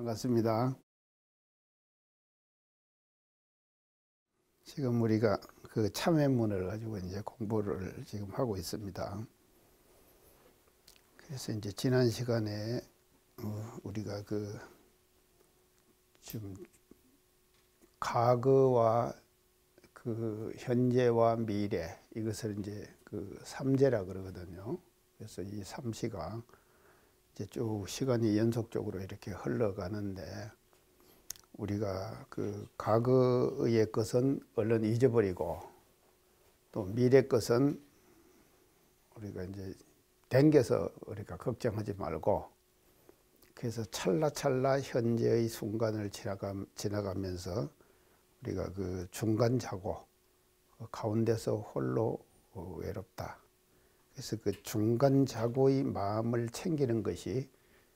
반갑습니다. 지금 우리가 그 참회문을 가지고 이제 공부를 지금 하고 있습니다. 그래서 이제 지난 시간에 우리가 그 지금 과거와 그 현재와 미래, 이것을 이제 그 삼재라 그러거든요. 그래서 이 삼시가 이제 쭉 시간이 연속적으로 이렇게 흘러가는데, 우리가 그 과거의 것은 얼른 잊어버리고, 또 미래 것은 우리가 이제 댕겨서 우리가 걱정하지 말고, 그래서 찰나찰나 현재의 순간을 지나가면서 우리가 그 중간 자고, 그 가운데서 홀로 외롭다. 그래서 그 중간 자고의 마음을 챙기는 것이,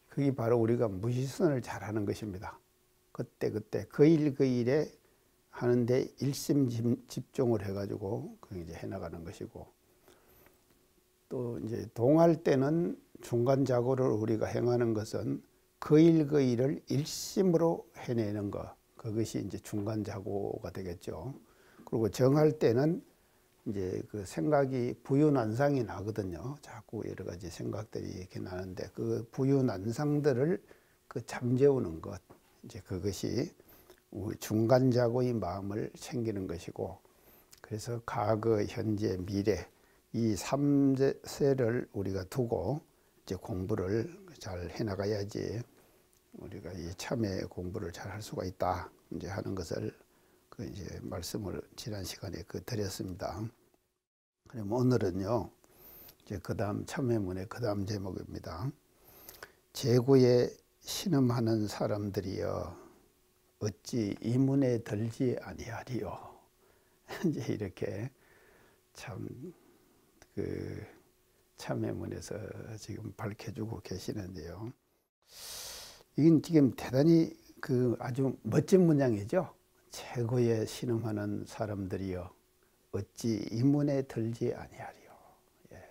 그게 바로 우리가 무시선을 잘하는 것입니다. 그때 그 일에 하는데 일심집중을 해가지고 그 이제 해나가는 것이고, 또 이제 동할 때는 중간 자고를 우리가 행하는 것은 그 일을 일심으로 해내는 것, 그것이 이제 중간 자고가 되겠죠. 그리고 정할 때는 이제 그 생각이 부유난상이 나거든요. 자꾸 여러 가지 생각들이 이렇게 나는데, 그 부유난상들을 그 잠재우는 것, 이제 그것이 우리 중간 자고의 마음을 챙기는 것이고, 그래서 과거, 현재, 미래 이 삼세를 우리가 두고 이제 공부를 잘 해나가야지 우리가 이 참회 공부를 잘 할 수가 있다, 이제 하는 것을 그 이제 말씀을 지난 시간에 드렸습니다. 그럼 오늘은요, 이제 그 다음 참회문의 그 다음 제목입니다. 재고에 신음하는 사람들이여 어찌 이 문에 들지 아니하리요. 이제 이렇게 참 그 참회문에서 지금 밝혀주고 계시는데요. 이건 지금 대단히 그 아주 멋진 문장이죠. 재고에 신음하는 사람들이여 어찌 이 문에 들지 아니하리요. 예.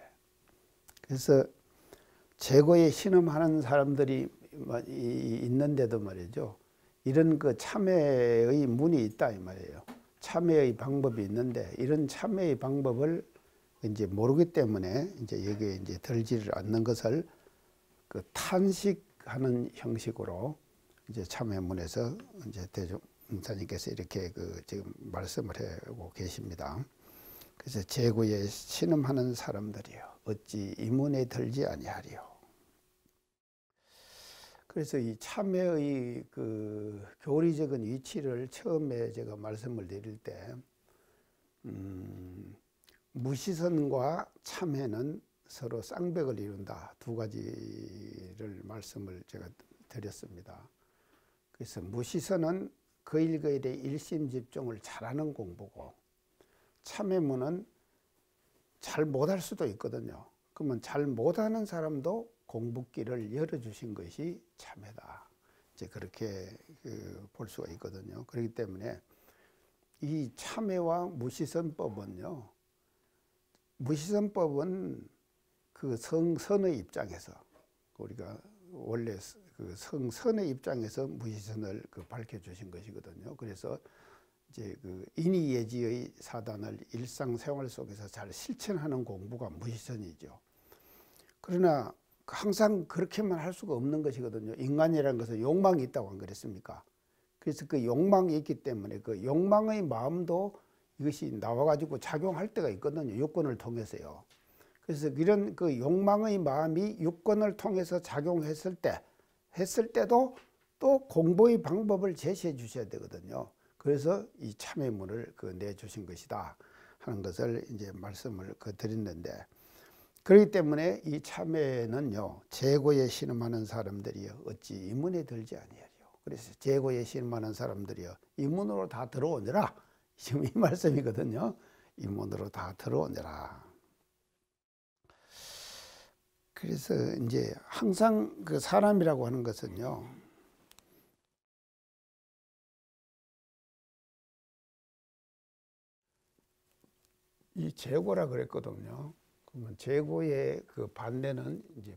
그래서 재고에 신음하는 사람들이 있는데도 말이죠, 이런 그 참회의 문이 있다 이 말이에요. 참회의 방법이 있는데, 이런 참회의 방법을 이제 모르기 때문에 이제 여기에 이제 들지를 않는 것을 그 탄식하는 형식으로 이제 참회문에서 이제 대종사님께서 이렇게 그 지금 말씀을 하고 계십니다. 그래서 재고에 신음하는 사람들이요 어찌 이 문에 들지 아니하리요. 그래서 이 참회의 그 교리적인 위치를 처음에 제가 말씀을 드릴 때, 무시선과 참회는 서로 쌍벽을 이룬다, 두 가지를 말씀을 제가 드렸습니다. 그래서 무시선은 그 일에 일심집중을 잘하는 공부고, 참회문은 잘 못할 수도 있거든요. 그러면 잘 못하는 사람도 공부길을 열어주신 것이 참회다, 이제 그렇게 볼 수가 있거든요. 그렇기 때문에 이 참회와 무시선법은요, 무시선법은 그 성선의 입장에서, 우리가 원래 그 성선의 입장에서 무시선을 밝혀주신 것이거든요. 그래서 이제 그 인의예지의 사단을 일상생활 속에서 잘 실천하는 공부가 무시선이죠. 그러나 항상 그렇게만 할 수가 없는 것이거든요. 인간이라는 것은 욕망이 있다고 안 그랬습니까? 그래서 그 욕망이 있기 때문에 그 욕망의 마음도 이것이 나와가지고 작용할 때가 있거든요. 육권을 통해서요. 그래서 이런 그 욕망의 마음이 육권을 통해서 작용했을 때도 또 공부의 방법을 제시해 주셔야 되거든요. 그래서 이 참회문을 내주신 것이다 하는 것을 이제 말씀을 드렸는데, 그렇기 때문에 이 참회는요, 재고에 신음하는 사람들이여 어찌 이 문에 들지 아니하리요. 그래서 재고에 신음하는 사람들이여 이 문으로 다 들어오느라, 지금 이 말씀이거든요. 이 문으로 다 들어오느라. 그래서 이제 항상 그 사람이라고 하는 것은요, 이 재고라 그랬거든요. 그러면 재고의 그 반대는 이제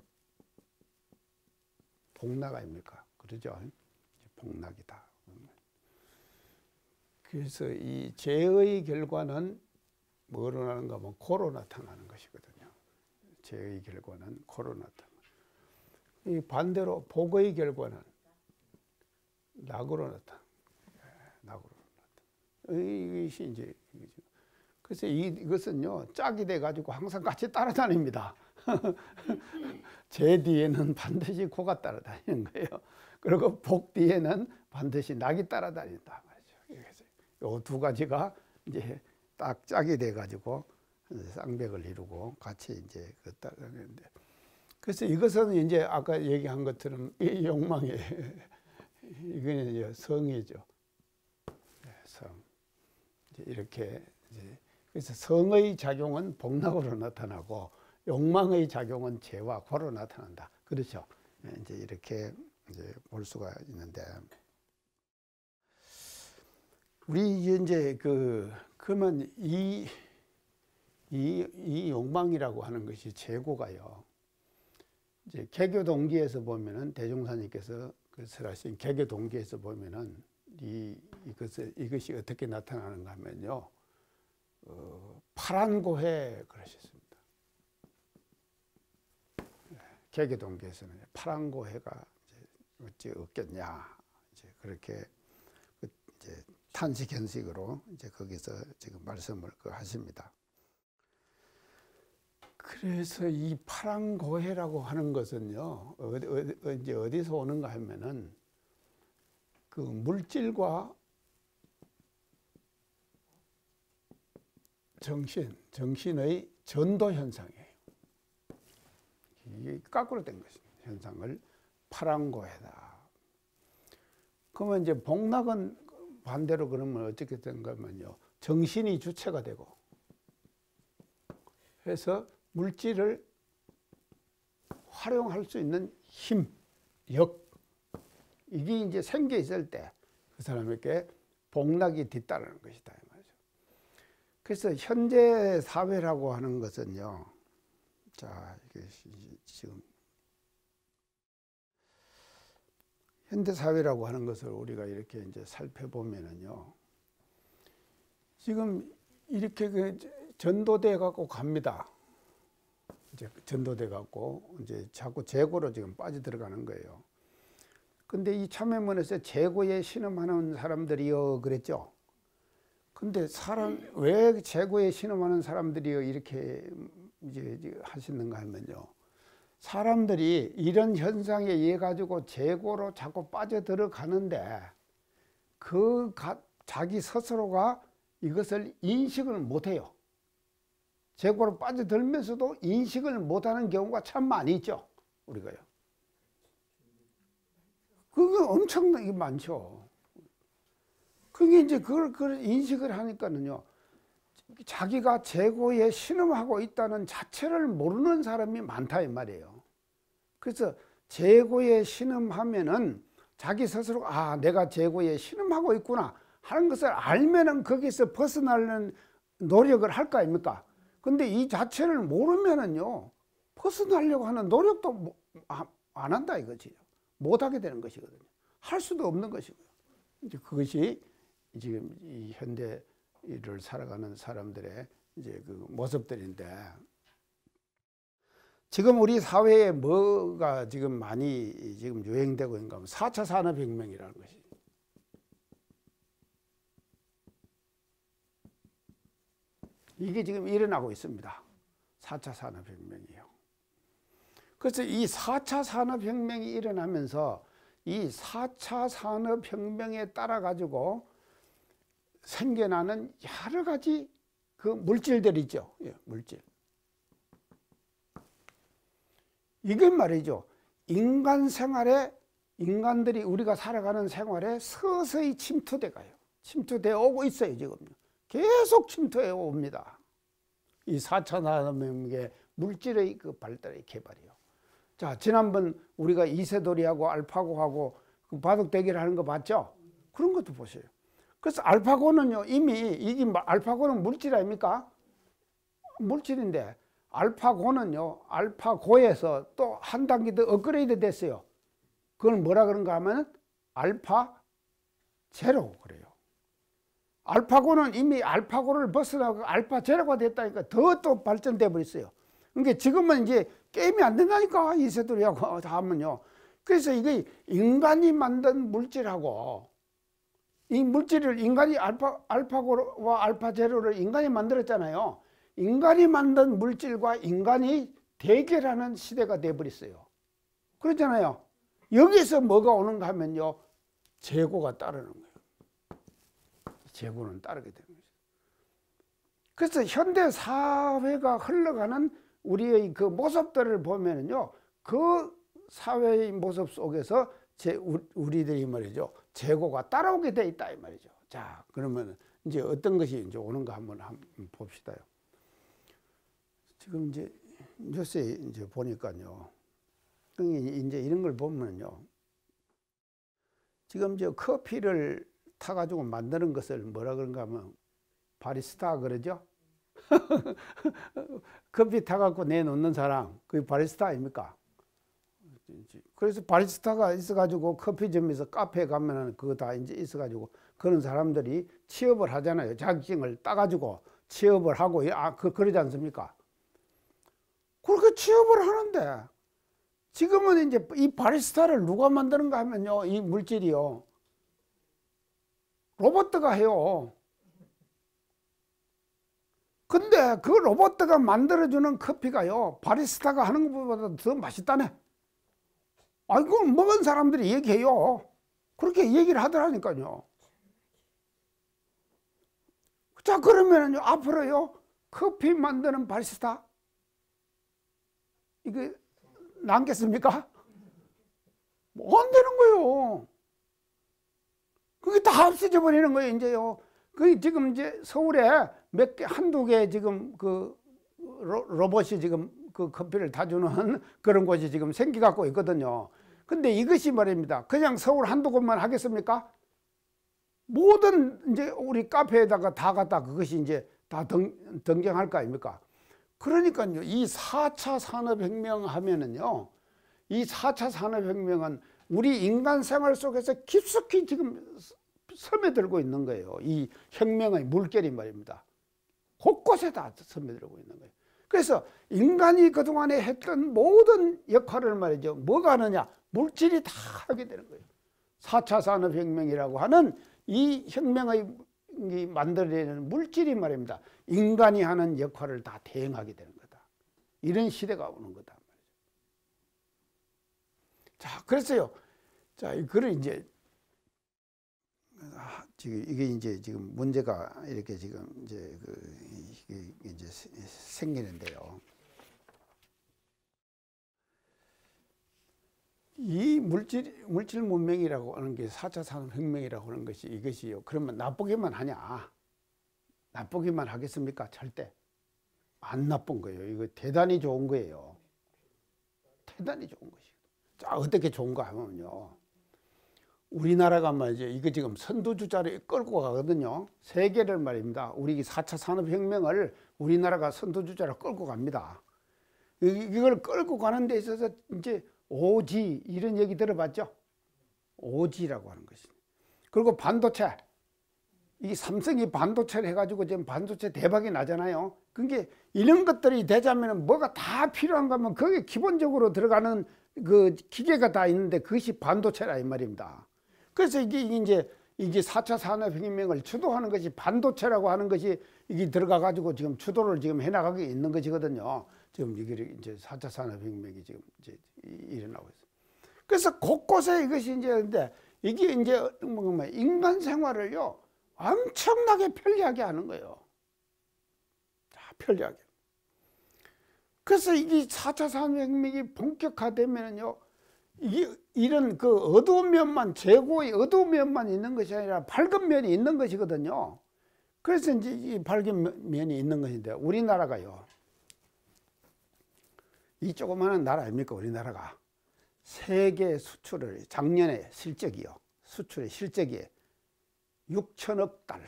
복락 아닙니까? 그러죠. 복락이다. 그래서 이 죄의 결과는 뭐로 나는가 하면 고로 나타나는 것이거든요. 죄의 결과는 고로 나타나. 이 반대로 복의 결과는 낙으로 나타나. 낙으로 나타나. 이것이 이제 그래서 이것은요 짝이 돼 가지고 항상 같이 따라다닙니다. 죄 뒤에는 반드시 고가 따라다니는 거예요. 그리고 복 뒤에는 반드시 낙이 따라다닌다 말이죠. 그래서 이 두 가지가 이제 딱 짝이 돼 가지고 쌍벽을 이루고 같이 이제 따라다니는데, 그래서 이것은 이제 아까 얘기한 것처럼 이 욕망의 이거는 이제 성이죠. 성. 이제 이렇게 이제 그래서 성의 작용은 복락으로 나타나고 욕망의 작용은 죄와 고로 나타난다. 그렇죠. 이제 이렇게 이제 볼 수가 있는데, 우리 이제 그러면 이 욕망이라고 하는 것이 재고가요. 이제 개교 동기에서 보면은 대종사님께서 그 설하신 개교 동기에서 보면은 이것이 어떻게 나타나는가 하면요. 파란 고해 그러셨습니다. 개교 동기에서는 파란 고해가 어찌 없겠냐 이제 그렇게 이제 탄식 현식으로 이제 거기서 지금 말씀을 하십니다. 그래서 이 파란 고해라고 하는 것은요 이제 어디서 오는가 하면은 그 물질과 정신의 전도 현상이에요. 이게 거꾸로 된 것입니다. 현상을 파란 고해다. 그러면 이제 복락은 반대로 그러면 어떻게 된가 하면요. 정신이 주체가 되고 해서 물질을 활용할 수 있는 힘, 역, 이게 이제 생겨 있을 때 그 사람에게 복락이 뒤따르는 것이다. 이 말이죠. 그래서 현재 사회라고 하는 것은요. 자, 이게 지금 현대 사회라고 하는 것을 우리가 이렇게 이제 살펴보면은요. 지금 이렇게 전도돼 갖고 갑니다. 이제 전도돼 갖고 이제 자꾸 재고로 지금 빠져들어가는 거예요. 근데 이 참회문에서 재고에 신음하는 사람들이요 그랬죠. 근데 왜 재고에 신음하는 사람들이요 이렇게 이제 하시는가 하면요. 사람들이 이런 현상에 의해 가지고 재고로 자꾸 빠져들어가는데 자기 스스로가 이것을 인식을 못해요. 재고로 빠져들면서도 인식을 못하는 경우가 참 많이 있죠. 우리가요. 그게 엄청나게 많죠. 그게 이제 그걸 인식을 하니까는요. 자기가 재고에 신음하고 있다는 자체를 모르는 사람이 많다 이 말이에요. 그래서 재고에 신음하면은 자기 스스로 내가 재고에 신음하고 있구나 하는 것을 알면은 거기서 벗어나려는 노력을 할 거 아닙니까? 근데 이 자체를 모르면은요 벗어나려고 하는 노력도 안 한다 이거지. 못하게 되는 것이거든요. 할 수도 없는 것이고요. 이제 그것이 지금 이 현대를 살아가는 사람들의 이제 그 모습들인데, 지금 우리 사회에 뭐가 지금 많이 지금 유행되고 있는가 하면 4차 산업혁명이라는 것이. 이게 지금 일어나고 있습니다. 4차 산업혁명이요. 그래서 이 4차 산업혁명이 일어나면서 이 4차 산업혁명에 따라 가지고 생겨나는 여러 가지 그 물질들 있죠. 예, 물질. 이게 말이죠. 인간 생활에, 인간들이 우리가 살아가는 생활에 서서히 침투돼 가요. 침투되어 오고 있어요, 지금. 계속 침투해 옵니다. 이 4차 산업혁명의 물질의 그 발달의 개발이요. 자, 지난번 우리가 이세돌이하고 알파고하고 그 바둑 대결 하는 거 봤죠? 그런 것도 보세요. 그래서 알파고는요, 이게 알파고는 물질 아닙니까? 물질인데, 알파고는요, 알파고에서 또 한 단계 더 업그레이드 됐어요. 그걸 뭐라 그런가 하면 알파 제로 그래요. 알파고는 이미 알파고를 벗어나고 알파 제로가 됐다니까 더 또 발전돼 버렸어요. 그러니까 지금은 이제 게임이 안 된다니까 이세돌이하고 다 하면요. 그래서 이게 인간이 만든 물질하고 이 물질을 인간이 알파고와 알파 제로를 인간이 만들었잖아요. 인간이 만든 물질과 인간이 대결하는 시대가 돼 버렸어요. 그렇잖아요. 여기서 뭐가 오는가 하면요. 재고가 따르는 거예요. 재고는 따르게 되는 거죠. 그래서 현대 사회가 흘러가는 우리의 그 모습들을 보면은요. 그 사회의 모습 속에서 우리들이 말이죠. 재고가 따라오게 돼 있다 이 말이죠. 자, 그러면 이제 어떤 것이 이제 오는가 한번 봅시다요. 지금 이제 요새 이제 보니까요. 이제 이런 걸 보면요. 지금 저 커피를 타가지고 만드는 것을 뭐라 그런가 하면 바리스타 그러죠? 커피 타갖고 내놓는 사람, 그게 바리스타 아닙니까? 그래서 바리스타가 있어가지고 커피점에서 카페에 가면은 그거 다 이제 있어가지고 그런 사람들이 취업을 하잖아요. 자격증을 따가지고 취업을 하고, 그러지 않습니까? 그렇게 취업을 하는데 지금은 이제 이 바리스타를 누가 만드는가 하면요. 이 물질이요. 로봇가 해요. 근데 그 로봇가 만들어주는 커피가요. 바리스타가 하는 것보다 더 맛있다네. 그걸 먹은 사람들이 얘기해요. 그렇게 얘기를 하더라니까요. 자, 그러면요. 앞으로요. 커피 만드는 바리스타. 이게 남겠습니까? 뭐 안 되는 거예요. 그게 다 없어져 버리는 거예요, 이제요. 그 지금 이제 서울에 몇 개, 한두 개 지금 그 로봇이 지금 그 커피를 타주는 그런 곳이 지금 생겨갖고 있거든요. 근데 이것이 말입니다. 그냥 서울 한두 곳만 하겠습니까? 모든 이제 우리 카페에다가 다 갖다 그것이 이제 다 등장할 거 아닙니까? 그러니까요, 이 4차 산업혁명 하면은요, 이 4차 산업혁명은 우리 인간 생활 속에서 깊숙이 지금 스며들고 있는 거예요. 이 혁명의 물결이 말입니다. 곳곳에 다 스며들고 있는 거예요. 그래서 인간이 그동안에 했던 모든 역할을 말이죠. 뭐가 하느냐? 물질이 다 하게 되는 거예요. 4차 산업혁명이라고 하는 이 혁명의 만들어내는 물질이 말입니다. 인간이 하는 역할을 다 대행하게 되는 거다. 이런 시대가 오는 거다. 자, 그래서요. 자, 이거를 이제 지금 이게 이제 지금 문제가 이렇게 지금 이제 이게 이제 생기는데요. 이 물질 문명이라고 하는 게 4차 산업혁명이라고 하는 것이 이것이요. 그러면 나쁘기만 하냐? 나쁘기만 하겠습니까? 절대 안 나쁜 거예요. 이거 대단히 좋은 거예요. 대단히 좋은 것이에요. 자, 어떻게 좋은가 하면요. 우리나라가 말이죠. 이거 지금 선두주자를 끌고 가거든요. 세계를 말입니다. 우리 4차 산업혁명을 우리나라가 선두주자로 끌고 갑니다. 이걸 끌고 가는 데 있어서 이제 오지 이런 얘기 들어봤죠? 오지라고 하는 것이. 그리고 반도체. 이 삼성이 반도체를 해가지고 지금 반도체 대박이 나잖아요. 그게 이런 것들이 되자면 뭐가 다 필요한가 하면 거기에 기본적으로 들어가는 그 기계가 다 있는데 그것이 반도체라 이 말입니다. 그래서 이게 4차 산업혁명을 주도하는 것이 반도체라고 하는 것이 이게 들어가가지고 지금 주도를 지금 해나가고 있는 것이거든요. 지금 이게 이제 4차 산업혁명이 지금 이제 일어나고 있어요. 그래서 곳곳에 이것이 이제 근데 이게 이제 뭐 인간 생활을요 엄청나게 편리하게 하는 거예요. 편리하게. 그래서 이게 4차 산업혁명이 본격화되면요, 이런 그 어두운 면만, 재고의 어두운 면만 있는 것이 아니라 밝은 면이 있는 것이거든요. 그래서 이제 이 밝은 면이 있는 것인데, 우리나라가요, 이 조그마한 나라 아닙니까, 우리나라가. 세계 수출을, 작년에 실적이요, 수출의 실적이 6천억 달러.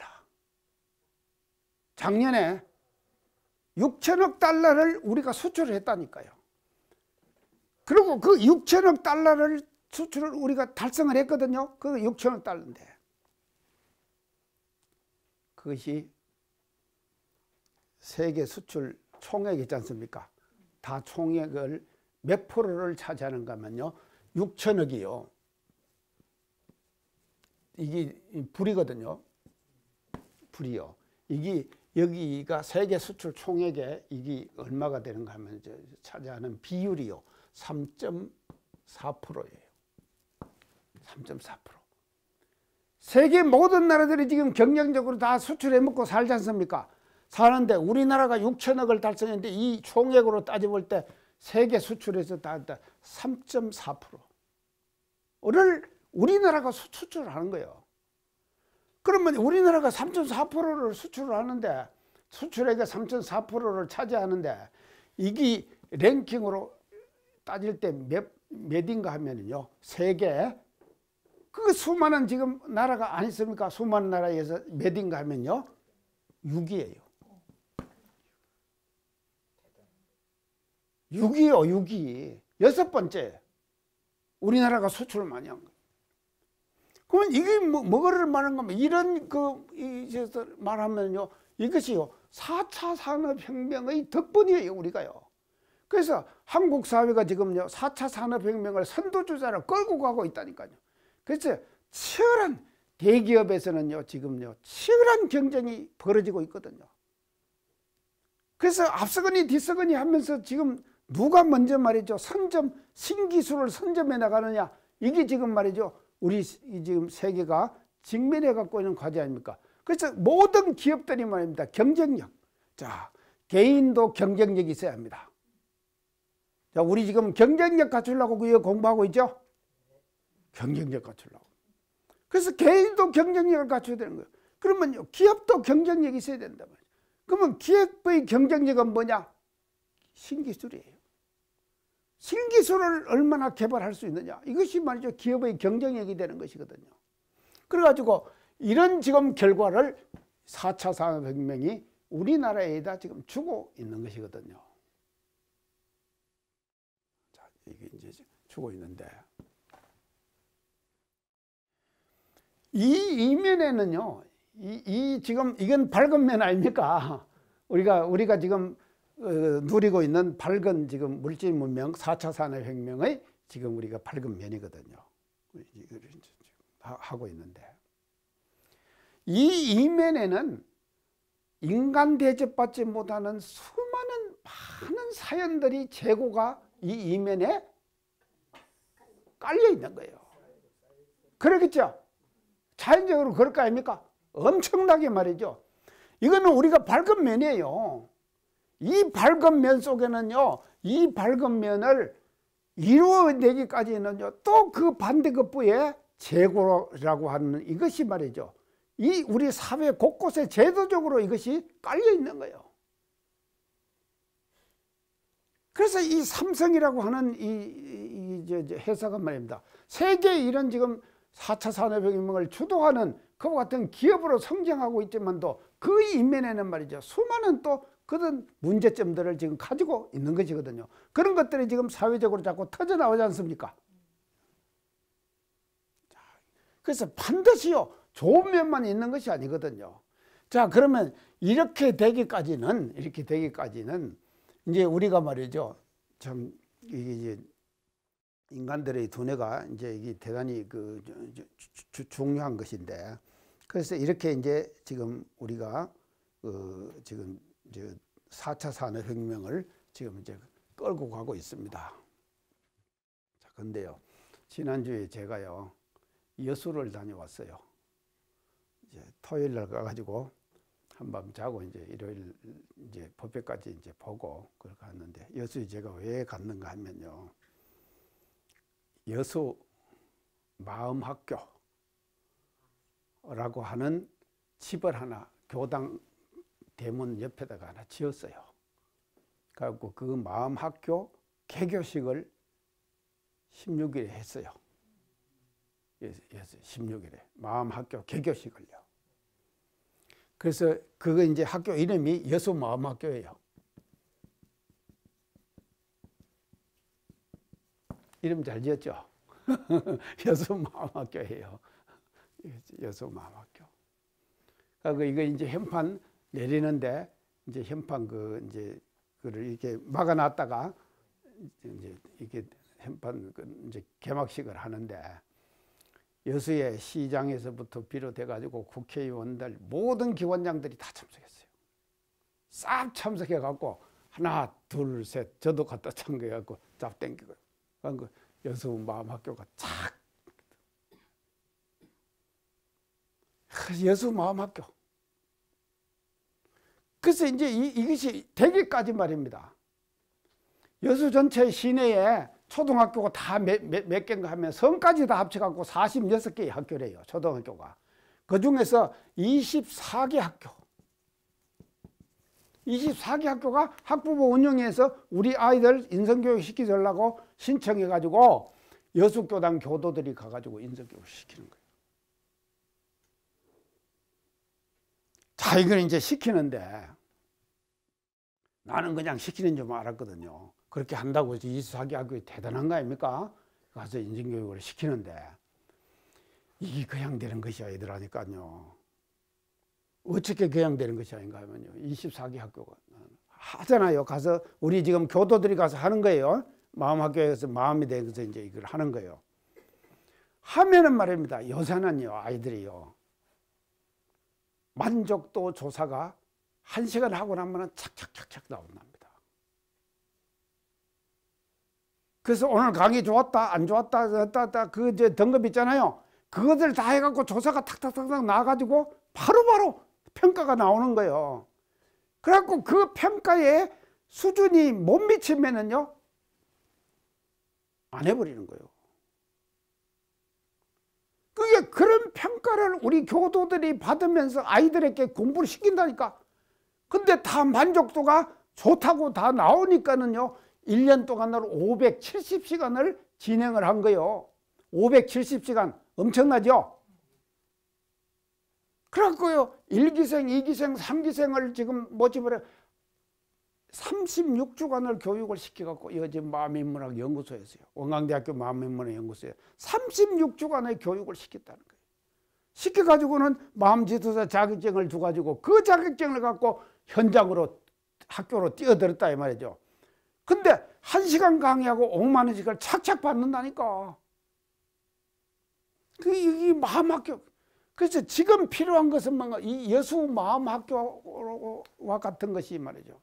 작년에 6천억 달러를 우리가 수출을 했다니까요. 그리고 그 6천억 달러를 수출을 우리가 달성을 했거든요. 그 6천억 달러인데 그것이 세계 수출 총액 있지 않습니까? 다 총액을 몇 프로를 차지하는가 하면요. 6천억이요. 이게 불이거든요. 불이요. 이게 여기가 세계 수출 총액에 이게 얼마가 되는가 하면 차지하는 비율이요. 3.4%예요. 3.4%. 세계 모든 나라들이 지금 경쟁적으로 다 수출해 먹고 살지 않습니까? 사는데 우리나라가 6천억을 달성했는데 이 총액으로 따져볼 때 세계 수출에서 다 3.4%를 우리나라가 수출하는 거예요. 그러면 우리나라가 3.4%를 수출을 하는데 수출액의 3.4%를 차지하는데 이게 랭킹으로 따질 때 몇인가 하면요. 세계 그 수많은 지금 나라가 안 있습니까? 수많은 나라에서 몇인가 하면요. 6위예요. 6위요, 6위. 6번째. 우리나라가 수출을 많이 한 거예요. 그러면 이게 뭐를 말하는 거면 이런 이제서 말하면요. 이것이요. 4차 산업혁명의 덕분이에요, 우리가요. 그래서 한국 사회가 지금요. 4차 산업혁명을 선두주자로 끌고 가고 있다니까요. 그래서 치열한 대기업에서는요. 지금요. 치열한 경쟁이 벌어지고 있거든요. 그래서 앞서거니 뒤서거니 하면서 지금 누가 먼저 말이죠. 신기술을 선점해 나가느냐. 이게 지금 말이죠. 우리 지금 세계가 직면해 갖고 있는 과제 아닙니까? 그래서 모든 기업들이 말입니다. 경쟁력. 자, 개인도 경쟁력이 있어야 합니다. 자, 우리 지금 경쟁력 갖추려고 그거 공부하고 있죠? 경쟁력 갖추려고. 그래서 개인도 경쟁력을 갖춰야 되는 거예요. 그러면요, 기업도 경쟁력이 있어야 된단 말이에요. 그러면 기업의 경쟁력은 뭐냐? 신기술이에요. 신기술을 얼마나 개발할 수 있느냐. 이것이 말이죠. 기업의 경쟁력이 되는 것이거든요. 그래가지고 이런 지금 결과를 4차 산업혁명이 우리나라에다 지금 주고 있는 것이거든요. 자, 이게 이제 주고 있는데. 이 이면에는요, 지금 이건 밝은 면 아닙니까? 우리가 지금 누리고 있는 밝은 지금 물질 문명 4차 산업혁명의 지금 우리가 밝은 면이거든요. 이걸 하고 있는데 이 이면에는 인간 대접받지 못하는 수많은 많은 사연들이 재고가 이 이면에 깔려 있는 거예요. 그러겠죠? 자연적으로 그럴 거 아닙니까? 엄청나게 말이죠. 이거는 우리가 밝은 면이에요. 이 밝은 면 속에는요, 이 밝은 면을 이루어내기까지는요, 또 그 반대급부에 재고라고 하는 이것이 말이죠. 이 우리 사회 곳곳에 제도적으로 이것이 깔려 있는 거예요. 그래서 이 삼성이라고 하는 이 회사가 말입니다. 세계 이런 지금 4차 산업혁명을 주도하는 그와 같은 기업으로 성장하고 있지만도 그 이면에는 말이죠. 수많은 또 그런 문제점들을 지금 가지고 있는 것이거든요. 그런 것들이 지금 사회적으로 자꾸 터져나오지 않습니까? 그래서 반드시요, 좋은 면만 있는 것이 아니거든요. 자, 그러면 이렇게 되기까지는 이제 우리가 말이죠. 참, 이게 이제 인간들의 두뇌가 이제 이게 대단히 중요한 것인데, 그래서 이렇게 이제 지금 우리가 지금 이제 4차 산업혁명을 지금 이제 끌고 가고 있습니다. 자, 근데요, 지난주에 제가요, 여수를 다녀왔어요. 이제 토요일 날 가가지고 한밤 자고 이제 일요일 이제 법회까지 이제 보고 그렇게 갔는데, 여수에 제가 왜 갔는가 하면요, 여수 마음학교라고 하는 집을 하나 교당 대문 옆에다가 하나 지었어요. 그래갖고 그 마음학교 개교식을 16일에 했어요. 16일에 마음학교 개교식을요. 그래서 그거 이제 학교 이름이 여수 마음학교예요. 이름 잘 지었죠? 여수마음학교예요. 여수마음학교. 그리고 이거 이제 현판 내리는데 이제 현판 이제 그를 이렇게 막아놨다가 이제 이게 현판 이제 개막식을 하는데 여수의 시장에서부터 비롯해 가지고 국회의원들 모든 기관장들이 다 참석했어요. 싹 참석해 갖고 하나 둘 셋 저도 갖다 참석해 갖고 잡 땡기고 그 여수마음학교가 착 여수마음학교. 그래서 이제 이것이 되기까지 말입니다. 여수 전체 시내에 초등학교가 다 몇 개인가 하면 성까지 다 합쳐갖고 46개의 학교래요. 초등학교가. 그 중에서 24개 학교. 24개 학교가 학부모 운영해서 우리 아이들 인성교육 시키려고 신청해가지고 여수교당 교도들이 가가지고 인성교육 시키는 거예요. 자, 이걸 이제 시키는데 나는 그냥 시키는 줄 알았거든요. 그렇게 한다고 해서 24개 학교에 대단한 거 아닙니까? 가서 인성교육을 시키는데 이게 그냥 되는 것이 아니더라니까요. 어떻게 그냥 되는 것이 아닌가 하면요. 24개 학교가 하잖아요. 가서 우리 지금 교도들이 가서 하는 거예요. 마음학교에서 마음이 돼서 이제 이걸 하는 거예요. 하면은 말입니다. 요새는요, 아이들이요. 만족도 조사가 1시간 하고 나면은 착착착착 나온답니다. 그래서 오늘 강의 좋았다, 안 좋았다, 그 이제 등급 있잖아요. 그것들 다 해갖고 조사가 탁탁탁탁 나와가지고 바로바로 평가가 나오는 거예요. 그래갖고 그 평가에 수준이 못 미치면은요, 안 해버리는 거예요. 그게 그런 평가를 우리 교도들이 받으면서 아이들에게 공부를 시킨다니까. 근데 다 만족도가 좋다고 다 나오니까는요, 1년 동안으로 570시간을 진행을 한 거예요. 570시간 엄청나죠? 그래갖고요, 1기생, 2기생, 3기생을 지금 모집을 해 36주간을 교육을 시켜갖고 이거 지금 마음인문학 연구소에서요. 원광대학교 마음인문학 연구소에 36주간의 교육을 시켰다는 거예요. 시켜가지고는 마음지도사 자격증을 줘가지고 그 자격증을 갖고 현장으로 학교로 뛰어들었다 이 말이죠. 근데 1시간 강의하고 5만 원씩을 착착 받는다니까. 이 마음학교. 그래서 지금 필요한 것은 뭔가 이 여수 마음학교와 같은 것이 말이죠.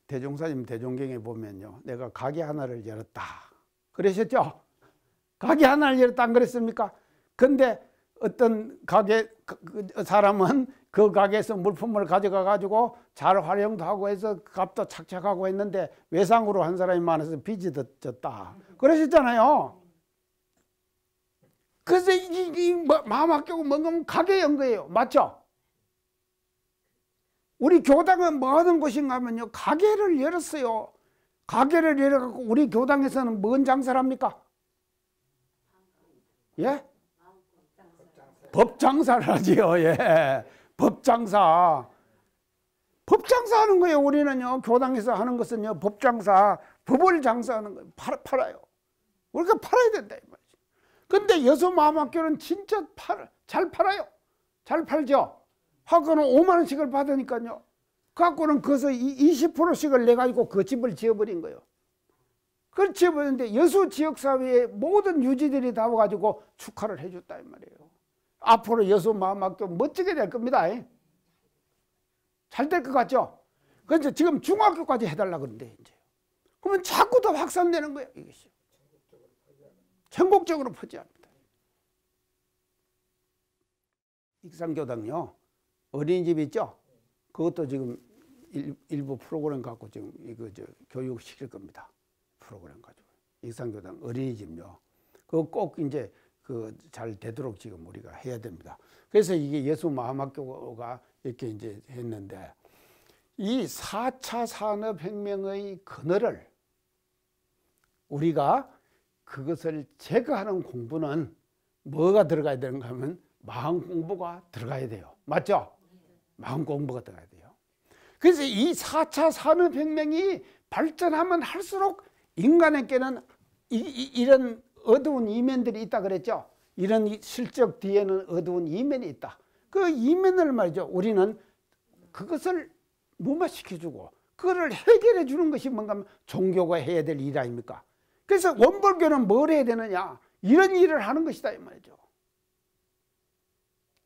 대종사님 대종경에 보면요, 내가 가게 하나를 열었다 그러셨죠? 가게 하나를 열었다 안 그랬습니까? 근데 어떤 가게 사람은 그 가게에서 물품을 가져가 가지고 잘 활용도 하고 해서 값도 착착하고 했는데 외상으로 한 사람이 많아서 빚이 더 졌다 그러셨잖아요. 그래서 이 마음학교가 뭔가 가게 연 거예요. 맞죠? 우리 교당은 뭐 하는 곳인가 하면요, 가게를 열었어요. 가게를 열어갖고 우리 교당에서는 뭔 장사를 합니까? 예? 법장사를 하지요. 예. 법장사. 법장사 하는 거예요. 우리는요, 교당에서 하는 것은요, 법장사, 법을 장사하는 거예요. 팔아요. 우리가 팔아야 된다, 이 말이죠. 근데 여수마음학교는 진짜 잘 팔아요. 잘 팔죠? 학교는 5만 원씩을 받으니까요. 갖고는 거기서 20%씩을 내가지고 그 집을 지어버린 거예요. 그걸 지어버렸는데 여수 지역사회의 모든 유지들이 다 와가지고 축하를 해줬다 이 말이에요. 앞으로 여수마음학교 멋지게 될 겁니다. 잘 될 것 같죠? 그래서 지금 중학교까지 해달라 그러는데 이제. 그러면 자꾸 더 확산되는 거예요. 이것이. 전국적으로 퍼져합니다. 익산교당요. 어린이집 있죠? 그것도 지금 일부 프로그램 갖고 지금 이거 교육 시킬 겁니다. 프로그램 가지고. 익산교당 어린이집요. 그거 꼭 이제 잘 되도록 지금 우리가 해야 됩니다. 그래서 이게 여수마음학교가 이렇게 이제 했는데 이 4차 산업혁명의 그늘을 우리가 그것을 제거하는 공부는 뭐가 들어가야 되는가 하면 마음 공부가 들어가야 돼요. 맞죠? 마음 공부가 들어가야 돼요. 그래서 이 4차 산업혁명이 발전하면 할수록 인간에게는 이런 어두운 이면들이 있다 그랬죠. 이런 실적 뒤에는 어두운 이면이 있다. 그 이면을 말이죠. 우리는 그것을 무마시켜주고 그거를 해결해 주는 것이 뭔가 하면 종교가 해야 될 일 아닙니까? 그래서 원불교는 뭘 해야 되느냐? 이런 일을 하는 것이다 이 말이죠.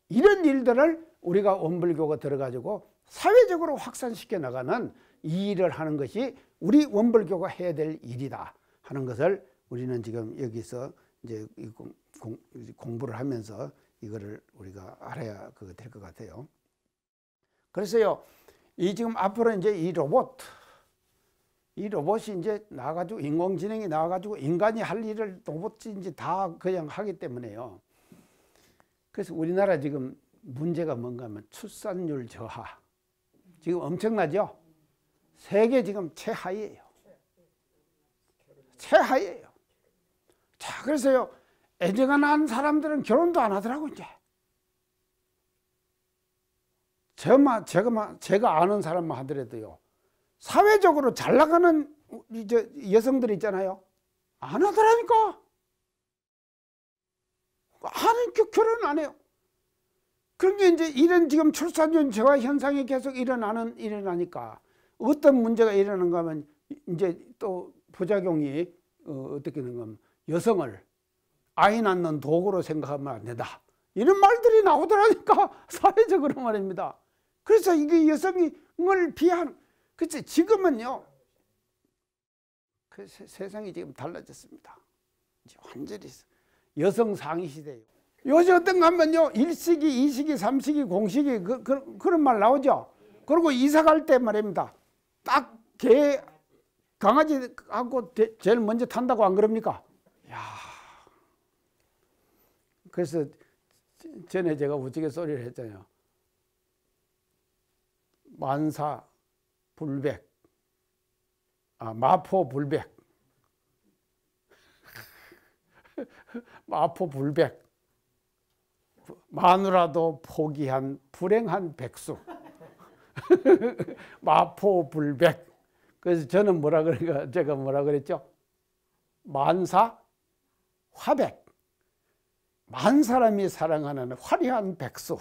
이런 일들을 우리가 원불교가 들어가지고 사회적으로 확산시켜 나가는 이 일을 하는 것이 우리 원불교가 해야 될 일이다 하는 것을 우리는 지금 여기서 이제 공부를 하면서 이거를 우리가 알아야 될 것 같아요. 그래서요, 이 지금 앞으로 이제 이 로봇이 이제 나와가지고 인공지능이 나와가지고 인간이 할 일을 로봇이 이제 다 그냥 하기 때문에요. 그래서 우리나라 지금 문제가 뭔가 하면 출산율 저하. 지금 엄청나죠? 세계 지금 최하위예요. 최하위예요. 자, 그래서요, 애정가 난 사람들은 결혼도 안 하더라고, 이제. 제가 아는 사람만 하더라도요, 사회적으로 잘 나가는 이제 여성들 있잖아요. 안 하더라니까. 결혼 안 해요. 그런게 이제 이런 지금 출산율 저하 현상이 계속 일어나니까 어떤 문제가 일어나는가 하면 이제 또 부작용이 어떻게 되는가 하면 여성을 아이 낳는 도구로 생각하면 안 된다. 이런 말들이 나오더라니까 사회적으로 말입니다. 그래서 이게 여성을 비하는, 그치 지금은요, 그 세상이 지금 달라졌습니다. 이제 완전히 여성 상위 시대예요. 요새 어떤가 하면요, 1시기, 2시기, 3시기, 공시기 그런 말 나오죠. 그리고 이사 갈 때 말입니다. 딱 개, 강아지하고 제일 먼저 탄다고 안 그럽니까? 야, 그래서 전에 제가 우스갯소리를 했잖아요. 만사 불백, 마포 불백, 마포 불백, 마누라도 포기한 불행한 백수. 마포 불백. 그래서 저는 제가 뭐라 그랬죠? 만사 화백. 만 사람이 사랑하는 화려한 백수.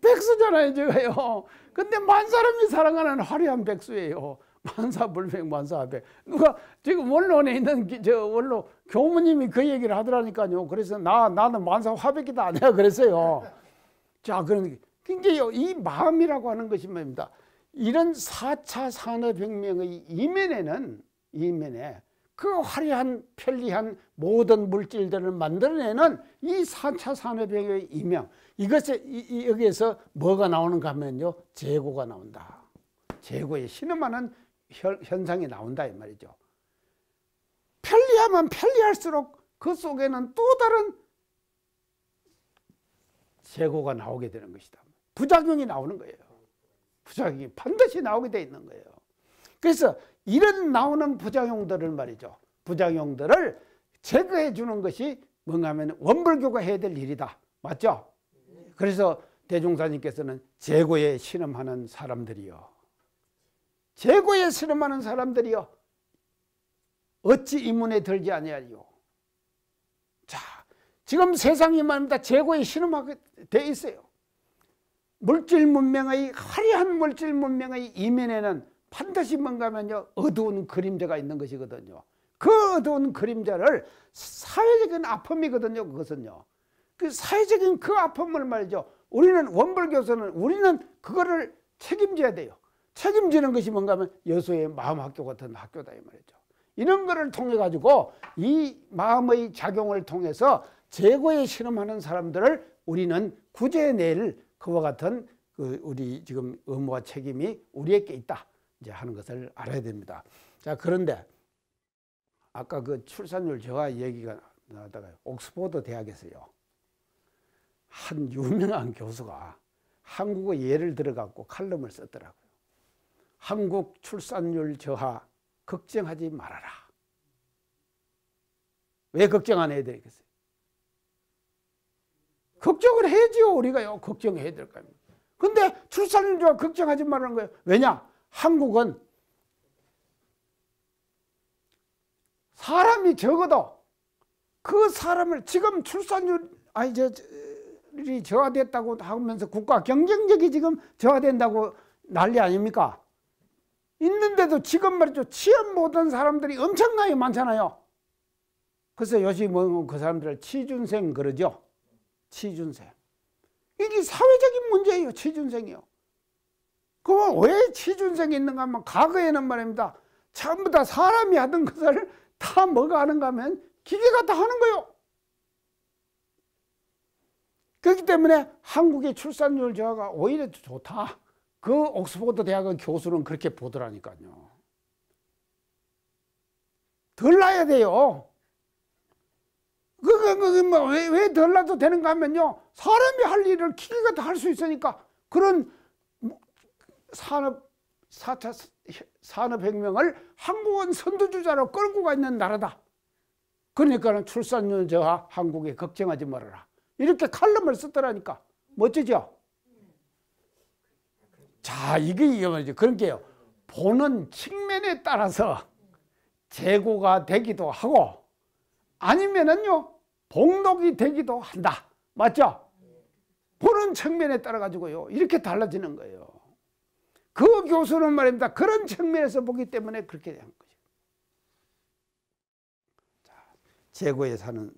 백수잖아요, 제가요. 근데 만 사람이 사랑하는 화려한 백수예요. 만사불백, 만사화백. 누가 지금 원론에 있는 원로 교무님이 그 얘기를 하더라니까요. 그래서 나는 만사화백이다 내가 그랬어요. 자, 그러니까요, 이 마음이라고 하는 것이 뭡니다. 이런 4차 산업혁명의 이면에 그 화려한 편리한 모든 물질들을 만들어내는 이 4차 산업혁명의 이면, 여기에서 뭐가 나오는가 하면요, 재고가 나온다. 재고에 신음하는 현상이 나온다 이 말이죠. 편리하면 편리할수록 그 속에는 또 다른 재고가 나오게 되는 것이다. 부작용이 나오는 거예요. 부작용이 반드시 나오게 돼 있는 거예요. 그래서 이런 나오는 부작용들을 말이죠. 부작용들을 제거해 주는 것이 뭔가 하면 원불교가 해야 될 일이다. 맞죠? 그래서 대종사님께서는 재고에 신음하는 사람들이요. 재고에 실험하는 사람들이요, 어찌 이 문에 들지 아니하리요. 자, 지금 세상이 말입니다. 재고에 실험하게 돼 있어요. 물질 문명의 화려한 물질 문명의 이면에는 반드시 뭔가 하면요, 어두운 그림자가 있는 것이거든요. 그 어두운 그림자를 사회적인 아픔이거든요. 그것은요. 그 사회적인 그 아픔을 말이죠. 우리는 원불교에서는 우리는 그거를 책임져야 돼요. 책임지는 것이 뭔가 하면 여수의 마음학교 같은 학교다 이 말이죠. 이런 거를 통해 가지고 이 마음의 작용을 통해서 재고에 실험하는 사람들을 우리는 구제해낼 그와 같은 우리 지금 의무와 책임이 우리에게 있다 이제 하는 것을 알아야 됩니다. 자, 그런데 아까 그 출산율 저하 얘기가 나왔다가요, 옥스퍼드 대학에서요, 한 유명한 교수가 한국의 예를 들어 갖고 칼럼을 썼더라고요. 한국 출산율 저하 걱정하지 말아라. 왜 걱정 안 해야 되겠어요? 걱정을 해야지요, 우리가요. 걱정해야 될 거 아닙니까? 근데 출산율 저하 걱정하지 말라는 거예요. 왜냐? 한국은 사람이 적어도 그 사람을 지금 출산율이 저하됐다고 하면서 국가 경쟁력이 지금 저하된다고 난리 아닙니까? 있는데도 지금 말이죠. 취업 못한 사람들이 엄청나게 많잖아요. 그래서 요즘 그 사람들을 취준생 그러죠. 취준생. 이게 사회적인 문제예요. 취준생이요. 그럼 왜 취준생이 있는가 하면 과거에는 말입니다. 전부 다 사람이 하던 것을 다 뭐가 하는가 하면 기계가 다 하는 거예요. 그렇기 때문에 한국의 출산율 저하가 오히려 좋다. 그 옥스퍼드 대학의 교수는 그렇게 보더라니까요. 덜 나야 돼요. 왜 덜 나도 되는가 하면요. 사람이 할 일을 기계가 다 할 수 있으니까 그런 산업, 4차 산업혁명을 한국은 선두주자로 끌고 가 있는 나라다. 그러니까 출산율 저하 한국에 걱정하지 말아라. 이렇게 칼럼을 썼더라니까. 멋지죠? 자, 이게 말이죠. 그런 게요. 보는 측면에 따라서 재고가 되기도 하고 아니면은요, 복록이 되기도 한다. 맞죠? 보는 측면에 따라 가지고요. 이렇게 달라지는 거예요. 그 교수는 말입니다. 그런 측면에서 보기 때문에 그렇게 된 거죠. 자, 재고에 사는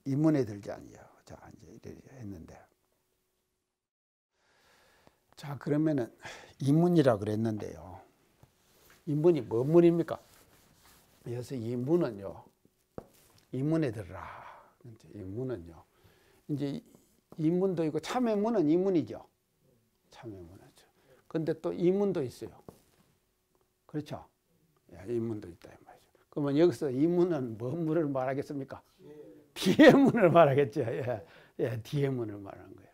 인문에 들지 아니요. 자, 이제 했는데. 자, 그러면은 인문이라 그랬는데요. 인문이 뭔 문입니까? 그래서 인문은요. 인문에 들어라. 인문은요. 이제 인문도 있고 참외문은 인문이죠. 참외문이죠. 근데 또 인문도 있어요. 그렇죠? 예, 인문도 있다 이 말이죠. 그러면 여기서 인문은 뭔 문을 말하겠습니까? 뒤에 문을 말하겠죠. 예, 뒤에 문을 말하는 거예요.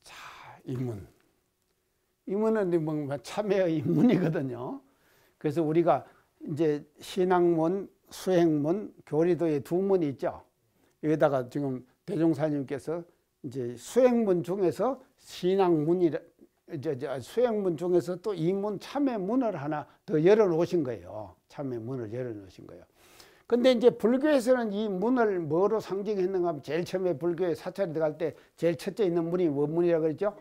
자, 인문. 인문은 뭐 참회의 인문이거든요. 그래서 우리가 이제 신학문, 수행문, 교리도에 두 문이 있죠. 여기다가 지금 대종사님께서 이제 수행문 중에서 신학문이 수행문 중에서 또 이문 참회문을 하나 더 열어 놓으신 거예요. 참회문을 열어 놓으신 거예요. 근데 이제 불교에서는 이 문을 뭐로 상징했는가 하면 제일 처음에 불교에 사찰에 들어갈 때 제일 첫째 있는 문이 뭔 문이라고 그랬죠?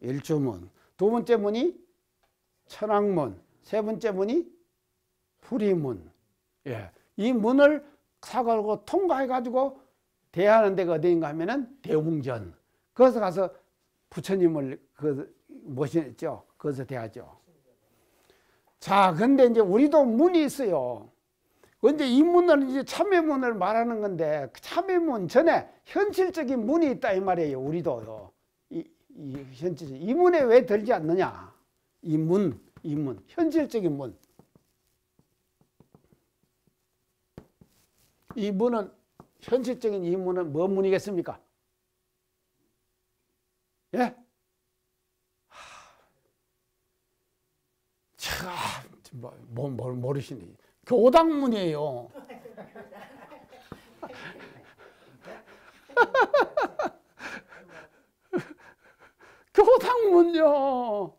일주문. 두 번째 문이 천왕문. 세 번째 문이 불의문. 예. 이 문을 사가지고 통과해가지고 대하는 데가 어디인가 하면은 대웅전. 거기서 가서 부처님을 모시죠. 거기서 대하죠. 자, 근데 이제 우리도 문이 있어요. 근데 이 문은 이제 참회문을 말하는 건데 참회문 전에 현실적인 문이 있다 이 말이에요. 우리도요. 이 문에 왜 들지 않느냐? 이 문, 현실적인 문. 이 문은 현실적인 이 문은 뭔 문이겠습니까? 예? 참, 뭘 모르시니? 교당문이에요. 교당문요.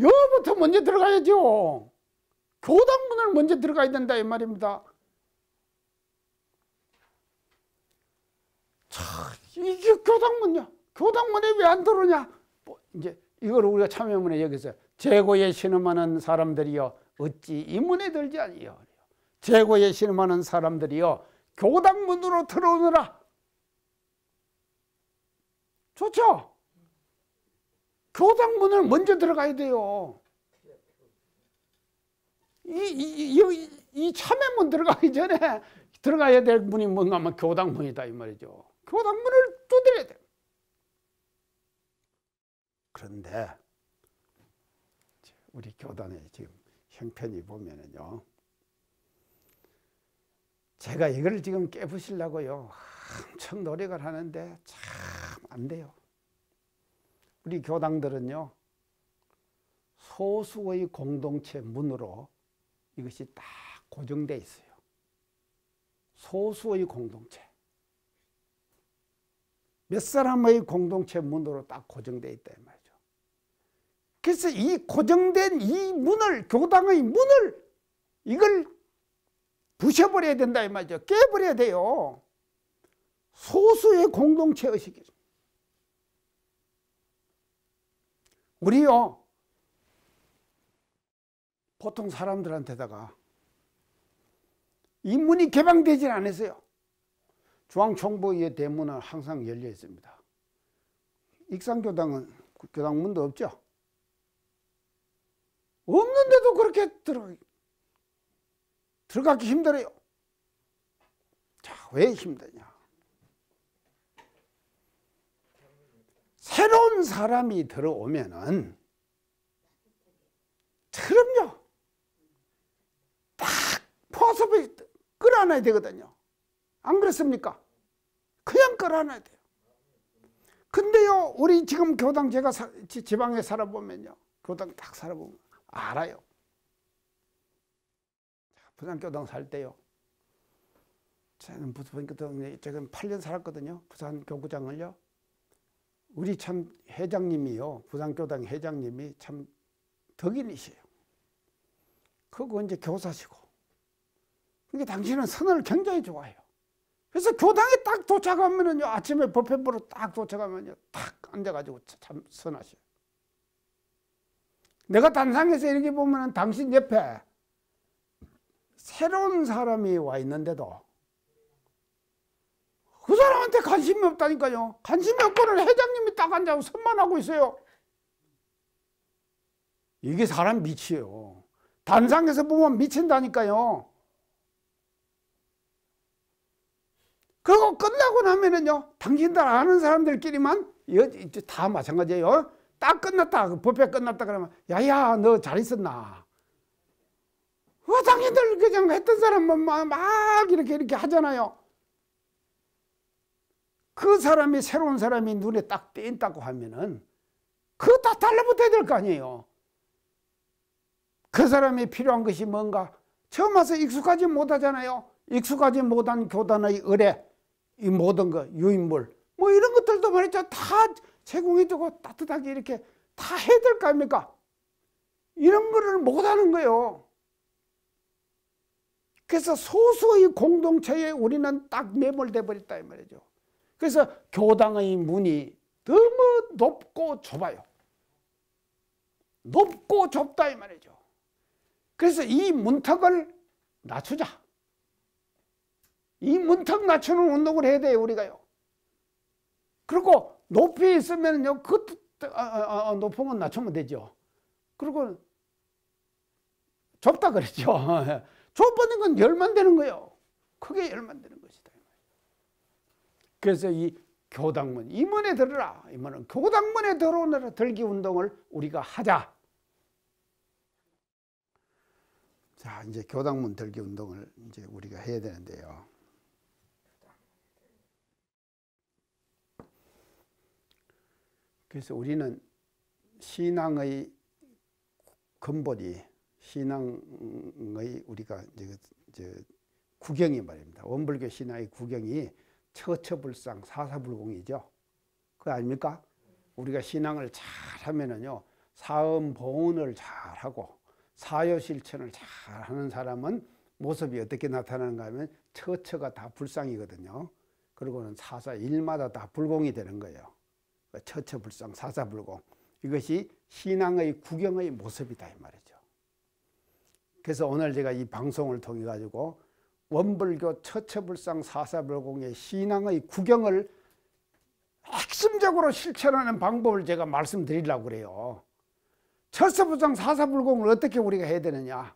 여기부터 먼저 들어가야죠. 교당문을 먼저 들어가야 된다 이 말입니다. 이게 교당문이야. 교당문에 왜 안 들어오냐? 이제 이걸 우리가 참여문에 여기서 재고에 신음하는 사람들이여 어찌 이 문에 들지 아니요. 재고에 신음하는 사람들이여 교당문으로 들어오느라. 좋죠? 교당문을 먼저 들어가야 돼요. 이 참여문 들어가기 전에 들어가야 될 문이 뭔가 하면 교당문이다 이 말이죠. 교당문을 두드려야 돼요. 그런데 우리 교단의 지금 형편이 보면은요. 제가 이걸 지금 깨부시려고요. 엄청 노력을 하는데 참 안 돼요. 우리 교당들은요. 소수의 공동체 문으로 이것이 딱 고정되어 있어요. 소수의 공동체. 몇 사람의 공동체 문으로 딱 고정되어 있다 이 말이죠. 그래서 이 고정된 이 문을, 교당의 문을, 이걸 부셔버려야 된다 이 말이죠. 깨버려야 돼요. 소수의 공동체 의식이죠. 우리요, 보통 사람들한테다가 이 문이 개방되질 않았어요. 중앙정보위의 대문은 항상 열려 있습니다. 익산교당은 교당문도 없죠. 없는데도 그렇게 들어가기 힘들어요. 자, 왜 힘드냐? 새로운 사람이 들어오면은, 그럼요, 딱 포섭을 끌어안아야 되거든요. 안 그렇습니까? 그냥 끌어안아야 돼요. 근데요, 우리 지금 교당, 제가 지방에 살아보면요, 교당 딱 살아보면 알아요. 부산교당 살 때요, 저는 부산교당 제가 8년 살았거든요. 부산 교구장을요. 우리 참 회장님이요, 부산교당 회장님이 참 덕인이세요. 그거 이제 교사시고. 그러니까 당신은 선을 굉장히 좋아해요. 그래서 교당에 딱 도착하면은요, 아침에 법회부로 딱 도착하면요, 딱 앉아가지고 참 선하셔요. 내가 단상에서 이렇게 보면은 당신 옆에 새로운 사람이 와 있는데도 그 사람한테 관심이 없다니까요. 관심이 없고는 회장님이 딱 앉아서 선만 하고 있어요. 이게 사람 미치요. 단상에서 보면 미친다니까요. 그리고 끝나고 나면은요, 당신들 아는 사람들끼리만, 이거 다 마찬가지예요. 딱 끝났다, 법회 끝났다 그러면, 야야, 너 잘 있었나? 당신들 그냥 했던 사람만 막 이렇게 하잖아요. 그 사람이, 새로운 사람이 눈에 딱 띈다고 하면은, 그거 다 달라붙어야 될 거 아니에요. 그 사람이 필요한 것이 뭔가, 처음 와서 익숙하지 못하잖아요. 익숙하지 못한 교단의 의례, 이 모든 거, 유인물, 뭐 이런 것들도 말이죠. 다 제공해주고 따뜻하게 이렇게 다 해야 될 거 아닙니까? 이런 거를 못하는 거예요. 그래서 소수의 공동체에 우리는 딱 매몰돼 버렸다 이 말이죠. 그래서 교당의 문이 너무 높고 좁아요. 높고 좁다 이 말이죠. 그래서 이 문턱을 낮추자. 이 문턱 낮추는 운동을 해야 돼요, 우리가요. 그리고 높이 있으면요, 높은 건 낮추면 되죠. 그리고 좁다 그랬죠. 좁은 건 열만 되는 거예요. 크게 열만 되는 것이다. 그래서 이 교당문, 이 문에 들어라. 이 문은 교당문에 들어오느라 들기 운동을 우리가 하자. 자, 이제 교당문 들기 운동을 이제 우리가 해야 되는데요. 그래서 우리는 신앙의 근본이, 신앙의 우리가 이제 구경이 말입니다. 원불교 신앙의 구경이 처처불상 사사불공이죠. 그거 아닙니까? 우리가 신앙을 잘 하면은요, 사음보은을 잘 하고 사요실천을 잘 하는 사람은 모습이 어떻게 나타나는가 하면 처처가 다 불상이거든요. 그리고는 사사 일마다 다 불공이 되는 거예요. 처처불상 사사불공, 이것이 신앙의 구경의 모습이다 이 말이죠. 그래서 오늘 제가 이 방송을 통해 가지고 원불교 처처불상 사사불공의 신앙의 구경을 핵심적으로 실천하는 방법을 제가 말씀드리려고 그래요. 처처불상 사사불공을 어떻게 우리가 해야 되느냐.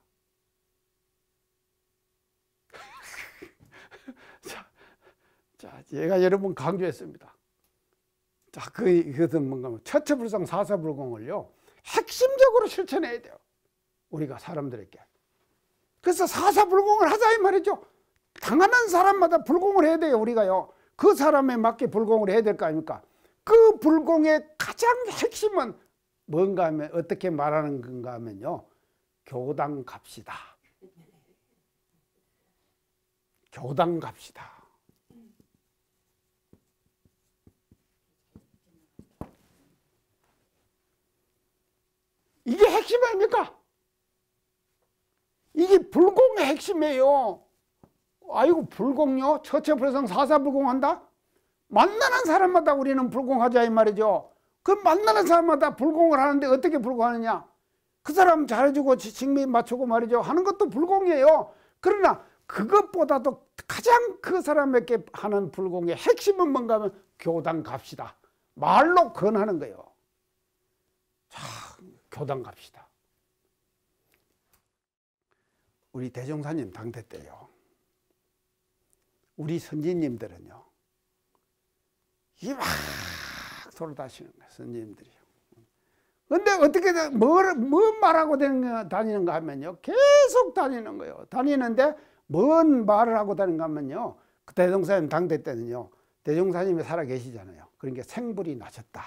자, 제가 여러 번 강조했습니다. 자, 그것은 뭔가 하면 처처불상 사사불공을요, 핵심적으로 실천해야 돼요. 우리가 사람들에게. 그래서 사사불공을 하자 이 말이죠. 당하는 사람마다 불공을 해야 돼요, 우리가요. 그 사람에 맞게 불공을 해야 될 거 아닙니까? 그 불공의 가장 핵심은 뭔가 하면, 어떻게 말하는 건가 하면요, 교당 갑시다. 교당 갑시다. 아닙니까? 이게 불공의 핵심이에요. 아이고 불공요? 처처불성 사사불공한다? 만나는 사람마다 우리는 불공하자 이 말이죠. 그 만나는 사람마다 불공을 하는데 어떻게 불공하느냐? 그 사람 잘해주고 직미 맞추고 말이죠 하는 것도 불공이에요. 그러나 그것보다도 가장 그 사람에게 하는 불공의 핵심은 뭔가 하면 교당 갑시다. 말로 권하는 거예요. 자, 교당 갑시다. 우리 대종사님 당대 때요. 우리 선지님들은요. 이 막 돌아다니는 거예요. 선지님들이요. 근데 어떻게 뭘 말하고 다니는가 하면요. 계속 다니는 거예요. 다니는데 뭔 말을 하고 다니는가 하면요. 그 대종사님 당대 때는요. 대종사님이 살아 계시잖아요. 그러니까 생불이 나셨다.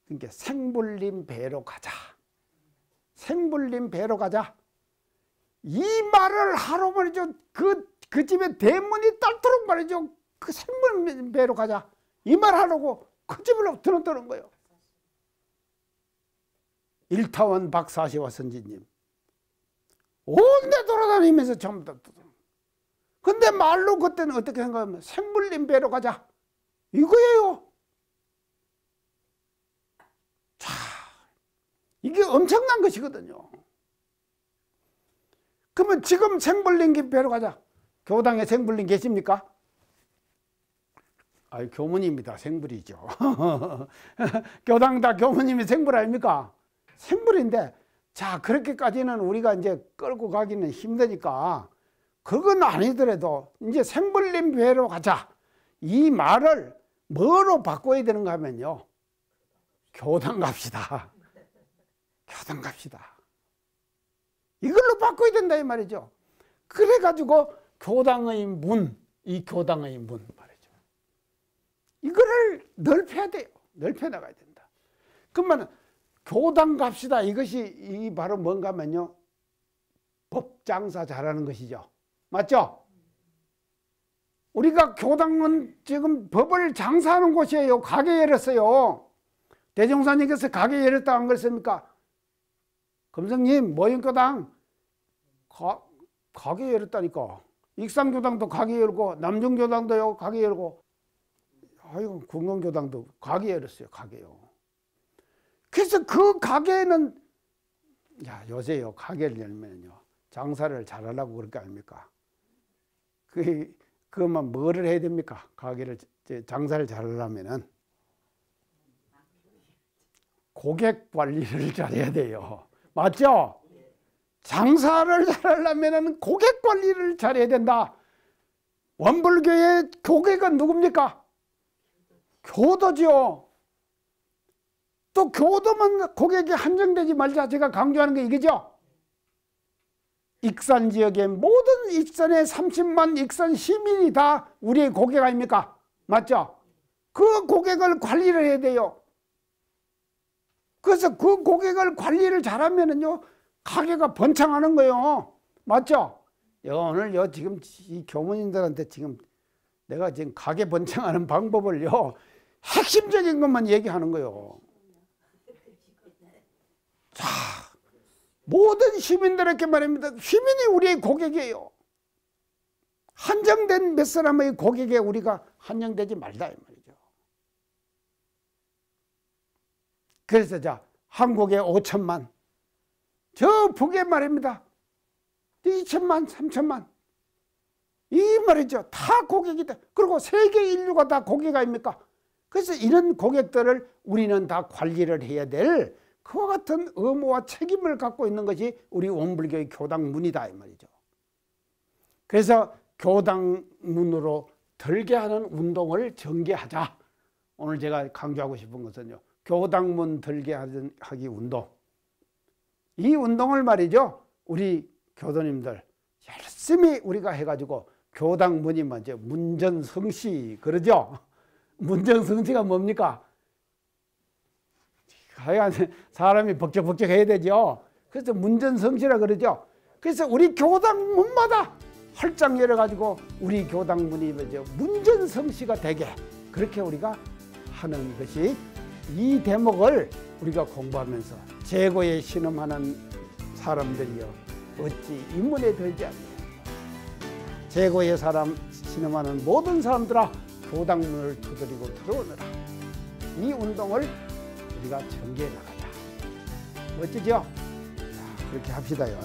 그러니까 생불님 뵈러 가자. 생불님 뵈러 가자. 이 말을 하러 말이죠. 그 집에 대문이 딸도록 말이죠. 그 생불님 뵈러 가자. 이 말 하려고 그 집으로 들어뜨는 거예요. 일타원 박사시와 선지님. 온데 돌아다니면서 전부 다. 근데 말로 그때는 어떻게 생각하면 생불님 뵈러 가자. 이거예요. 자, 이게 엄청난 것이거든요. 그러면 지금 생불님 뵈러 가자. 교당에 생불님 계십니까? 아이, 교무님이다. 생불이죠. 교당 다 교무님이 생불 아닙니까? 생불인데, 자, 그렇게까지는 우리가 이제 끌고 가기는 힘드니까, 그건 아니더라도, 이제 생불님 뵈러 가자. 이 말을 뭐로 바꿔야 되는가 하면요. 교당 갑시다. 교당 갑시다. 이걸로 바꿔야 된다, 이 말이죠. 그래가지고, 교당의 문, 이 교당의 문 말이죠. 이거를 넓혀야 돼요. 넓혀 나가야 된다. 그러면 교당 갑시다. 이것이 바로 뭔가 하면요. 법장사 잘하는 것이죠. 맞죠? 우리가 교당은 지금 법을 장사하는 곳이에요. 가게 열었어요. 대종사님께서 가게 열었다고 안 그랬습니까? 금성님 모임교당 가게 열었다니까. 익산교당도 가게 열고 남중교당도 가게 열고 아이고 궁건교당도 가게 열었어요. 가게요. 그래서 그 가게는 요새요 가게를 열면요 장사를 잘하려고 그럴 거 아닙니까? 그만 뭐를 해야 됩니까? 가게를 장사를 잘하려면은 고객 관리를 잘해야 돼요. 맞죠? 장사를 잘하려면은 고객 관리를 잘해야 된다. 원불교의 고객은 누굽니까? 교도죠. 또 교도만 고객이 한정되지 말자. 제가 강조하는 게 이거죠. 익산 지역의 모든 익산의 30만 익산 시민이 다 우리의 고객 아닙니까? 맞죠? 그 고객을 관리를 해야 돼요. 그래서 그 고객을 관리를 잘하면은요, 가게가 번창하는 거예요. 맞죠? 오늘 지금 이 교무님들한테 지금 내가 지금 가게 번창하는 방법을요, 핵심적인 것만 얘기하는 거예요. 자, 모든 시민들에게 말입니다. 시민이 우리의 고객이에요. 한정된 몇 사람의 고객에 우리가 한정되지 말다 이 말이죠. 그래서 자, 한국에 5천만, 저 북에 말입니다. 2천만, 3천만. 이 말이죠. 다 고객이다. 그리고 세계 인류가 다 고객 아닙니까? 그래서 이런 고객들을 우리는 다 관리를 해야 될 그와 같은 의무와 책임을 갖고 있는 것이 우리 원불교의 교당문이다 이 말이죠. 그래서 교당문으로 들게 하는 운동을 전개하자. 오늘 제가 강조하고 싶은 것은요, 교당문 들게 하기 운동. 이 운동을 말이죠, 우리 교도님들 열심히 우리가 해가지고 교당문이 먼저 문전성시 그러죠. 문전성시가 뭡니까? 하여간 사람이 벅적벅적 해야 되죠. 그래서 문전성시라 그러죠. 그래서 우리 교당문마다 활짝 열어가지고 우리 교당문이 문전성시가 되게 그렇게 우리가 하는 것이, 이 대목을 우리가 공부하면서 재고에 신음하는 사람들이여 어찌 인문에 들지 않느냐. 재고의 사람 신음하는 모든 사람들아 도당문을 두드리고 들어오느라. 이 운동을 우리가 전개해 나가자. 멋지죠? 자, 그렇게 합시다요.